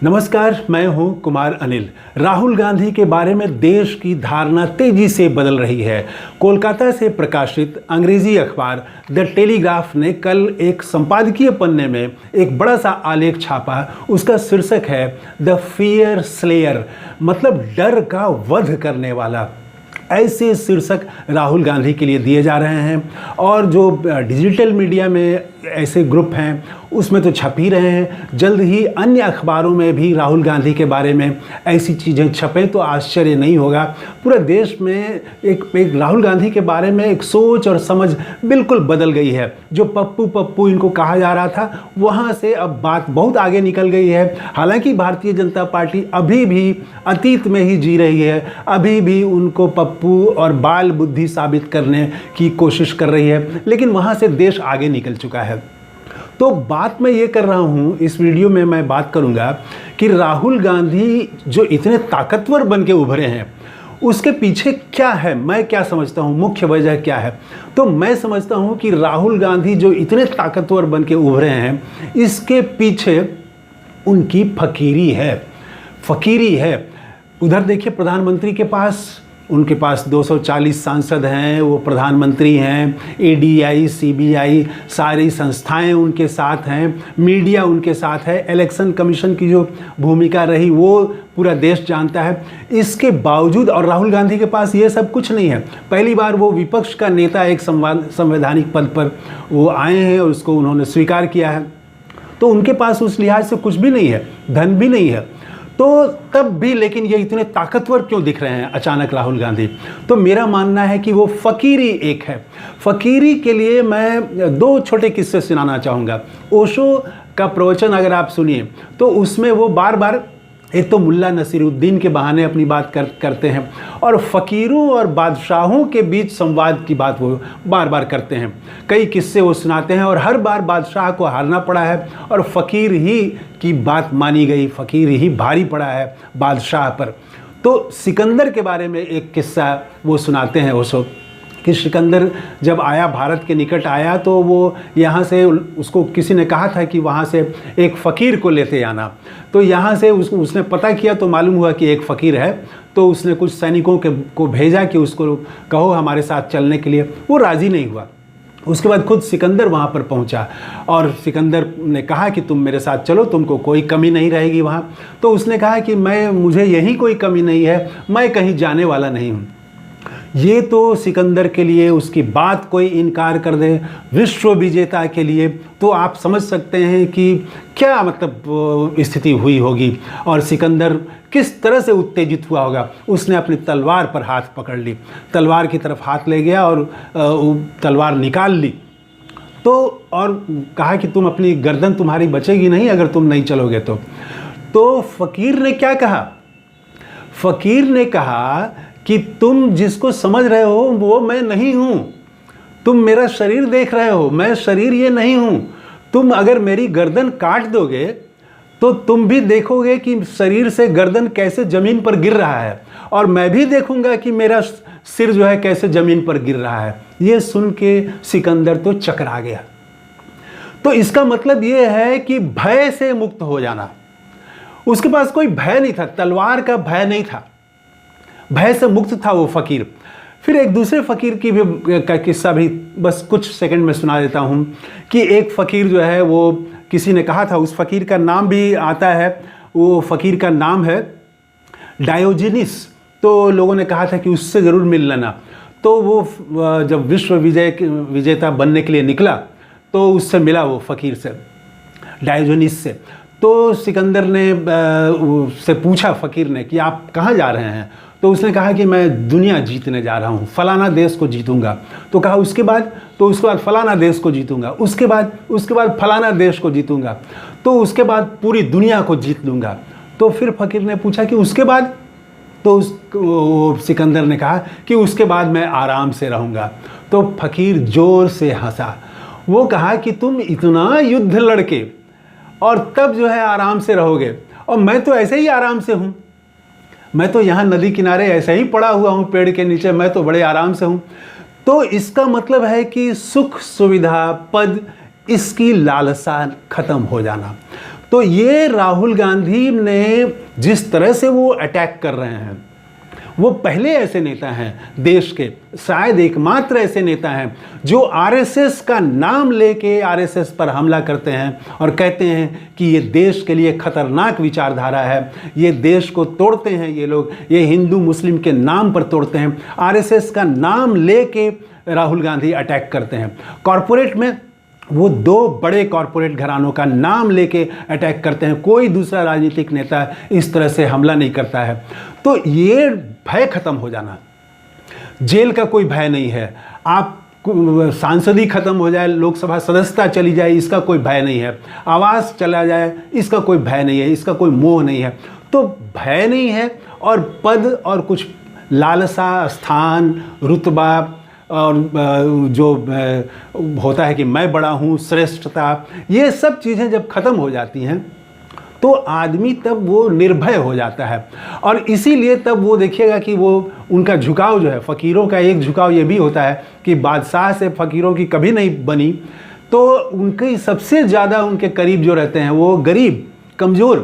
नमस्कार, मैं हूं कुमार अनिल। राहुल गांधी के बारे में देश की धारणा तेजी से बदल रही है। कोलकाता से प्रकाशित अंग्रेजी अखबार द टेलीग्राफ ने कल एक संपादकीय पन्ने में एक बड़ा सा आलेख छापा। उसका शीर्षक है द फियर स्लेयर, मतलब डर का वध करने वाला। ऐसे शीर्षक राहुल गांधी के लिए दिए जा रहे हैं और जो डिजिटल मीडिया में ऐसे ग्रुप हैं उसमें तो छप ही रहे हैं। जल्द ही अन्य अखबारों में भी राहुल गांधी के बारे में ऐसी चीज़ें छपें तो आश्चर्य नहीं होगा। पूरे देश में एक राहुल गांधी के बारे में एक सोच और समझ बिल्कुल बदल गई है। जो पप्पू पप्पू इनको कहा जा रहा था, वहाँ से अब बात बहुत आगे निकल गई है। हालांकि भारतीय जनता पार्टी अभी भी अतीत में ही जी रही है, अभी भी उनको पप्पू और बाल बुद्धि साबित करने की कोशिश कर रही है, लेकिन वहाँ से देश आगे निकल चुका है। तो बात मैं ये कर रहा हूँ, इस वीडियो में मैं बात करूँगा कि राहुल गांधी जो इतने ताकतवर बन के उभरे हैं उसके पीछे क्या है, मैं क्या समझता हूँ, मुख्य वजह क्या है। तो मैं समझता हूँ कि राहुल गांधी जो इतने ताकतवर बन के उभरे हैं इसके पीछे उनकी फकीरी है। उधर देखिए, प्रधानमंत्री के पास, उनके पास 240 सांसद हैं, वो प्रधानमंत्री हैं, एडीआई, सीबीआई सारी संस्थाएं उनके साथ हैं, मीडिया उनके साथ है, इलेक्शन कमीशन की जो भूमिका रही वो पूरा देश जानता है। इसके बावजूद, और राहुल गांधी के पास ये सब कुछ नहीं है। पहली बार वो विपक्ष का नेता एक संवैधानिक पद पर वो आए हैं और उसको उन्होंने स्वीकार किया है। तो उनके पास उस लिहाज से कुछ भी नहीं है, धन भी नहीं है। तो तब भी लेकिन ये इतने ताकतवर क्यों दिख रहे हैं अचानक राहुल गांधी? तो मेरा मानना है कि वो फकीरी एक है। फकीरी के लिए मैं दो छोटे किस्से सुनाना चाहूँगा। ओशो का प्रवचन अगर आप सुनिए तो उसमें वो बार बार एक तो मुल्ला नसीरुद्दीन के बहाने अपनी बात करते हैं और फ़कीरों और बादशाहों के बीच संवाद की बात वो बार बार करते हैं। कई किस्से वो सुनाते हैं और हर बार बादशाह को हारना पड़ा है और फ़कीर ही की बात मानी गई, फ़कीर ही भारी पड़ा है बादशाह पर। तो सिकंदर के बारे में एक किस्सा वो सुनाते हैं ओशो कि सिकंदर जब आया, भारत के निकट आया, तो वो यहाँ से, उसको किसी ने कहा था कि वहाँ से एक फ़कीर को लेते आना। तो यहाँ से उसने पता किया तो मालूम हुआ कि एक फ़कीर है। तो उसने कुछ सैनिकों को भेजा कि उसको कहो हमारे साथ चलने के लिए। वो राज़ी नहीं हुआ। उसके बाद खुद सिकंदर वहाँ पर पहुँचा और सिकंदर ने कहा कि तुम मेरे साथ चलो, तुमको कोई कमी नहीं रहेगी वहाँ। तो उसने कहा कि मुझे यहीं कोई कमी नहीं है, मैं कहीं जाने वाला नहीं हूँ। ये तो सिकंदर के लिए, उसकी बात कोई इनकार कर दे विश्व विजेता के लिए, तो आप समझ सकते हैं कि क्या मतलब स्थिति हुई होगी और सिकंदर किस तरह से उत्तेजित हुआ होगा। उसने अपनी तलवार पर हाथ पकड़ ली, तलवार की तरफ हाथ ले गया और तलवार निकाल ली। तो और कहा कि तुम अपनी गर्दन तुम्हारी बचेगी नहीं अगर तुम नहीं चलोगे तो फ़कीर ने क्या कहा? फ़कीर ने कहा कि तुम जिसको समझ रहे हो वो मैं नहीं हूँ। तुम मेरा शरीर देख रहे हो, मैं शरीर ये नहीं हूँ। तुम अगर मेरी गर्दन काट दोगे तो तुम भी देखोगे कि शरीर से गर्दन कैसे ज़मीन पर गिर रहा है और मैं भी देखूंगा कि मेरा सिर जो है कैसे ज़मीन पर गिर रहा है। ये सुन के सिकंदर तो चकरा गया। तो इसका मतलब ये है कि भय से मुक्त हो जाना। उसके पास कोई भय नहीं था, तलवार का भय नहीं था, भय से मुक्त था वो फ़कीर। फिर एक दूसरे फ़कीर की भी का किस्सा भी बस कुछ सेकंड में सुना देता हूँ कि एक फ़कीर जो है, वो किसी ने कहा था, उस फ़कीर का नाम भी आता है, वो फ़कीर का नाम है डायोजनीस। तो लोगों ने कहा था कि उससे ज़रूर मिल लेना। तो वो जब विश्व विजेता बनने के लिए निकला तो उससे मिला, वो फ़कीर से, डायोजनीस से। तो सिकंदर ने से पूछा फ़कीर ने कि आप कहाँ जा रहे हैं? तो उसने कहा कि मैं दुनिया जीतने जा रहा हूँ, फलाना देश को जीतूंगा। तो कहा उसके बाद? तो उसके बाद फलाना देश को जीतूंगा, उसके बाद फलाना देश को जीतूंगा, तो उसके बाद पूरी दुनिया को जीत लूँगा। तो फिर फ़कीर ने पूछा कि उसके बाद? तो सिकंदर ने कहा कि उसके बाद मैं आराम से रहूँगा। तो फ़कीर ज़ोर से हंसा। वो कहा कि तुम इतना युद्ध लड़के और तब जो है आराम से रहोगे, और मैं तो ऐसे ही आराम से हूँ, मैं तो यहाँ नदी किनारे ऐसे ही पड़ा हुआ हूँ पेड़ के नीचे, मैं तो बड़े आराम से हूँ। तो इसका मतलब है कि सुख, सुविधा, पद, इसकी लालसा खत्म हो जाना। तो ये राहुल गांधी ने जिस तरह से वो अटैक कर रहे हैं, वो पहले ऐसे नेता हैं देश के, शायद एकमात्र ऐसे नेता हैं जो आरएसएस का नाम लेके आरएसएस पर हमला करते हैं और कहते हैं कि ये देश के लिए खतरनाक विचारधारा है, ये देश को तोड़ते हैं ये लोग, ये हिंदू मुस्लिम के नाम पर तोड़ते हैं। आरएसएस का नाम लेके राहुल गांधी अटैक करते हैं। कॉरपोरेट में वो 2 बड़े कॉरपोरेट घरानों का नाम लेके अटैक करते हैं। कोई दूसरा राजनीतिक नेता इस तरह से हमला नहीं करता है। तो ये भय खत्म हो जाना, जेल का कोई भय नहीं है, आप सांसद ही खत्म हो जाए, लोकसभा सदस्यता चली जाए, इसका कोई भय नहीं है, आवास चला जाए, इसका कोई भय नहीं है, इसका कोई मोह नहीं है। तो भय नहीं है, और पद और कुछ लालसा, स्थान, रुतबा और जो होता है कि मैं बड़ा हूँ, श्रेष्ठता, ये सब चीज़ें जब ख़त्म हो जाती हैं तो आदमी तब वो निर्भय हो जाता है। और इसीलिए तब वो देखिएगा कि वो उनका झुकाव जो है, फ़कीरों का एक झुकाव ये भी होता है कि बादशाह से फ़कीरों की कभी नहीं बनी, तो उनके सबसे ज़्यादा उनके करीब जो रहते हैं वो गरीब, कमज़ोर,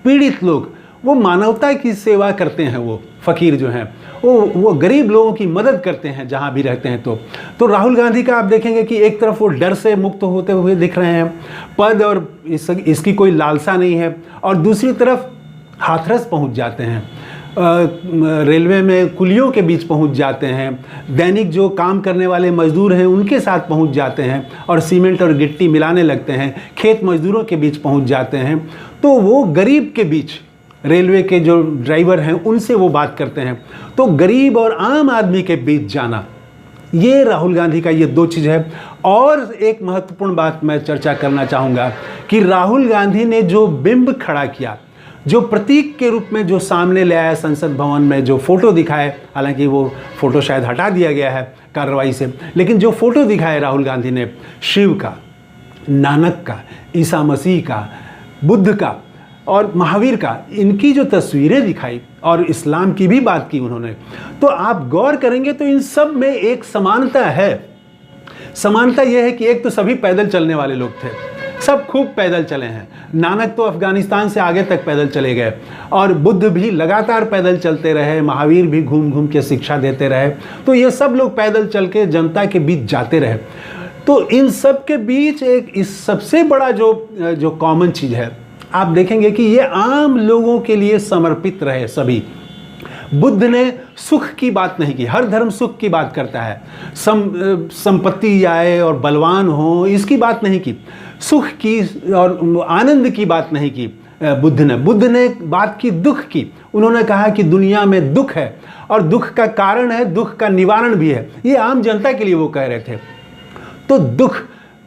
पीड़ित लोग, वो मानवता की सेवा करते हैं। वो फ़कीर जो हैं वो गरीब लोगों की मदद करते हैं जहाँ भी रहते हैं। तो राहुल गांधी का आप देखेंगे कि एक तरफ वो डर से मुक्त होते हुए दिख रहे हैं, पद और इसकी कोई लालसा नहीं है, और दूसरी तरफ हाथरस पहुँच जाते हैं, रेलवे में कुलियों के बीच पहुंच जाते हैं, दैनिक जो काम करने वाले मजदूर हैं उनके साथ पहुंच जाते हैं और सीमेंट और गिट्टी मिलाने लगते हैं, खेत मजदूरों के बीच पहुंच जाते हैं। तो वो गरीब के बीच, रेलवे के जो ड्राइवर हैं उनसे वो बात करते हैं। तो गरीब और आम आदमी के बीच जाना, ये राहुल गांधी का ये 2 चीज़ है। और एक महत्वपूर्ण बात मैं चर्चा करना चाहूँगा कि राहुल गांधी ने जो बिंब खड़ा किया, जो प्रतीक के रूप में जो सामने ले आया संसद भवन में, जो फ़ोटो दिखाए, हालांकि वो फ़ोटो शायद हटा दिया गया है कार्रवाई से, लेकिन जो फ़ोटो दिखाए राहुल गांधी ने शिव का, नानक का, ईसा मसीह का, बुद्ध का और महावीर का, इनकी जो तस्वीरें दिखाई और इस्लाम की भी बात की उन्होंने, तो आप गौर करेंगे तो इन सब में एक समानता है। समानता यह है कि एक तो सभी पैदल चलने वाले लोग थे, सब खूब पैदल चले हैं। नानक तो अफ़गानिस्तान से आगे तक पैदल चले गए, और बुद्ध भी लगातार पैदल चलते रहे, महावीर भी घूम घूम के शिक्षा देते रहे। तो ये सब लोग पैदल चल के जनता के बीच जाते रहे। तो इन सब के बीच एक इस सबसे बड़ा जो कॉमन चीज़ है, आप देखेंगे कि ये आम लोगों के लिए समर्पित रहे सभी। बुद्ध ने सुख की बात नहीं की, हर धर्म सुख की बात करता है, संपत्ति आए और बलवान हो, इसकी बात नहीं की, सुख की और आनंद की बात नहीं की बुद्ध ने बात की दुख की। उन्होंने कहा कि दुनिया में दुख है और दुख का कारण है, दुख का निवारण भी है। ये आम जनता के लिए वो कह रहे थे। तो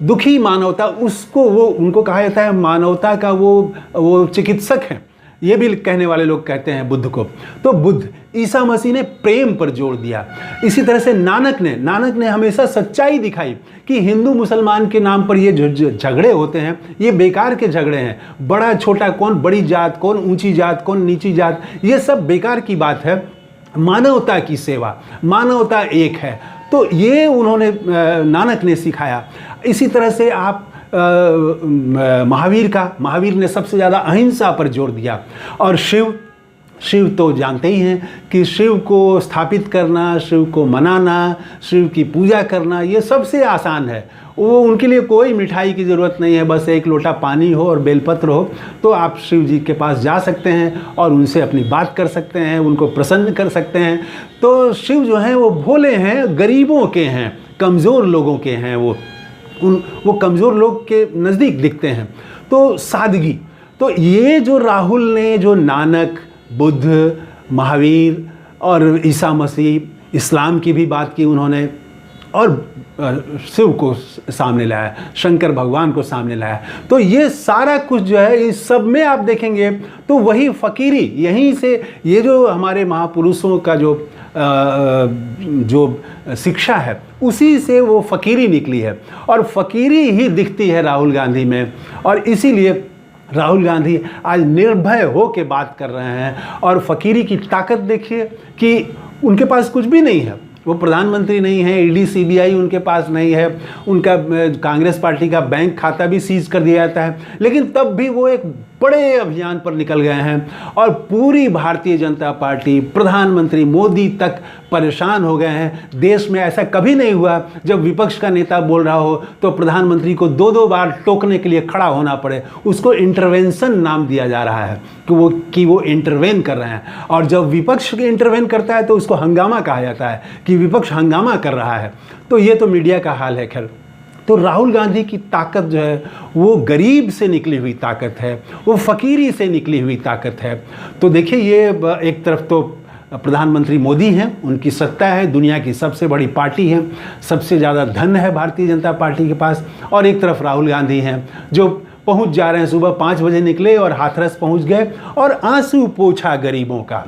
दुखी मानवता, उसको वो उनको कहा जाता है मानवता का वो चिकित्सक हैं, ये भी कहने वाले लोग कहते हैं बुद्ध को। तो बुद्ध, ईसा मसीह ने प्रेम पर जोर दिया। इसी तरह से नानक ने हमेशा सच्चाई दिखाई कि हिंदू मुसलमान के नाम पर ये जो झगड़े होते हैं ये बेकार के झगड़े हैं। बड़ा छोटा कौन, बड़ी जात कौन, ऊंची जात कौन, नीची जात, ये सब बेकार की बात है। मानवता की सेवा, मानवता एक है। तो ये उन्होंने नानक ने सिखाया। इसी तरह से आप महावीर ने सबसे ज़्यादा अहिंसा पर जोर दिया। और शिव तो जानते ही हैं कि शिव को स्थापित करना, शिव को मनाना, शिव की पूजा करना, ये सबसे आसान है। वो उनके लिए कोई मिठाई की ज़रूरत नहीं है, बस एक लोटा पानी हो और बेलपत्र हो तो आप शिव जी के पास जा सकते हैं और उनसे अपनी बात कर सकते हैं, उनको प्रसन्न कर सकते हैं। तो शिव जो हैं वो भोले हैं, गरीबों के हैं, कमज़ोर लोगों के हैं। वो कमज़ोर लोग के नज़दीक दिखते हैं। तो सादगी, तो ये जो राहुल ने जो नानक, बुद्ध, महावीर और ईसा मसीह, इस्लाम की भी बात की उन्होंने, और शिव को सामने लाया, शंकर भगवान को सामने लाया। तो ये सारा कुछ जो है, इस सब में आप देखेंगे तो वही फ़कीरी, यहीं से ये जो हमारे महापुरुषों का जो शिक्षा है, उसी से वो फ़कीरी निकली है और फ़कीरी ही दिखती है राहुल गांधी में। और इसीलिए राहुल गांधी आज निर्भय हो के बात कर रहे हैं। और फ़कीरी की ताकत देखिए कि उनके पास कुछ भी नहीं है, वो प्रधानमंत्री नहीं है, ईडी सीबीआई उनके पास नहीं है, उनका कांग्रेस पार्टी का बैंक खाता भी सीज कर दिया जाता है, लेकिन तब भी वो एक बड़े अभियान पर निकल गए हैं और पूरी भारतीय जनता पार्टी, प्रधानमंत्री मोदी तक परेशान हो गए हैं। देश में ऐसा कभी नहीं हुआ जब विपक्ष का नेता बोल रहा हो तो प्रधानमंत्री को 2-2 बार टोकने के लिए खड़ा होना पड़े। उसको इंटरवेंशन नाम दिया जा रहा है कि वो इंटरवेन कर रहे हैं, और जब विपक्ष इंटरवेन करता है तो उसको हंगामा कहा जाता है कि विपक्ष हंगामा कर रहा है। तो ये तो मीडिया का हाल है। खैर, तो राहुल गांधी की ताकत जो है वो गरीब से निकली हुई ताकत है, वो फकीरी से निकली हुई ताकत है। तो देखिए, ये एक तरफ तो प्रधानमंत्री मोदी हैं, उनकी सत्ता है, दुनिया की सबसे बड़ी पार्टी है, सबसे ज़्यादा धन है भारतीय जनता पार्टी के पास, और एक तरफ राहुल गांधी हैं जो पहुंच जा रहे हैं, सुबह 5 बजे निकले और हाथरस पहुंच गए और आंसू पोंछा गरीबों का।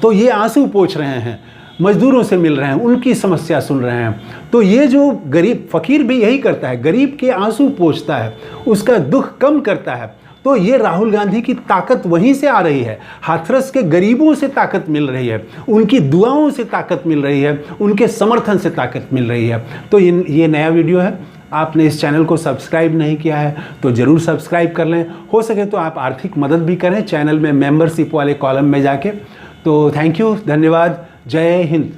तो ये आंसू पोंछ रहे हैं, मजदूरों से मिल रहे हैं, उनकी समस्या सुन रहे हैं। तो ये जो गरीब, फकीर भी यही करता है, गरीब के आंसू पोंछता है, उसका दुख कम करता है। तो ये राहुल गांधी की ताकत वहीं से आ रही है, हाथरस के गरीबों से ताकत मिल रही है, उनकी दुआओं से ताकत मिल रही है, उनके समर्थन से ताकत मिल रही है। तो ये नया वीडियो है, आपने इस चैनल को सब्सक्राइब नहीं किया है तो ज़रूर सब्सक्राइब कर लें। हो सके तो आप आर्थिक मदद भी करें चैनल में मेंबरशिप वाले कॉलम में जाके। तो थैंक यू, धन्यवाद, जय हिंद।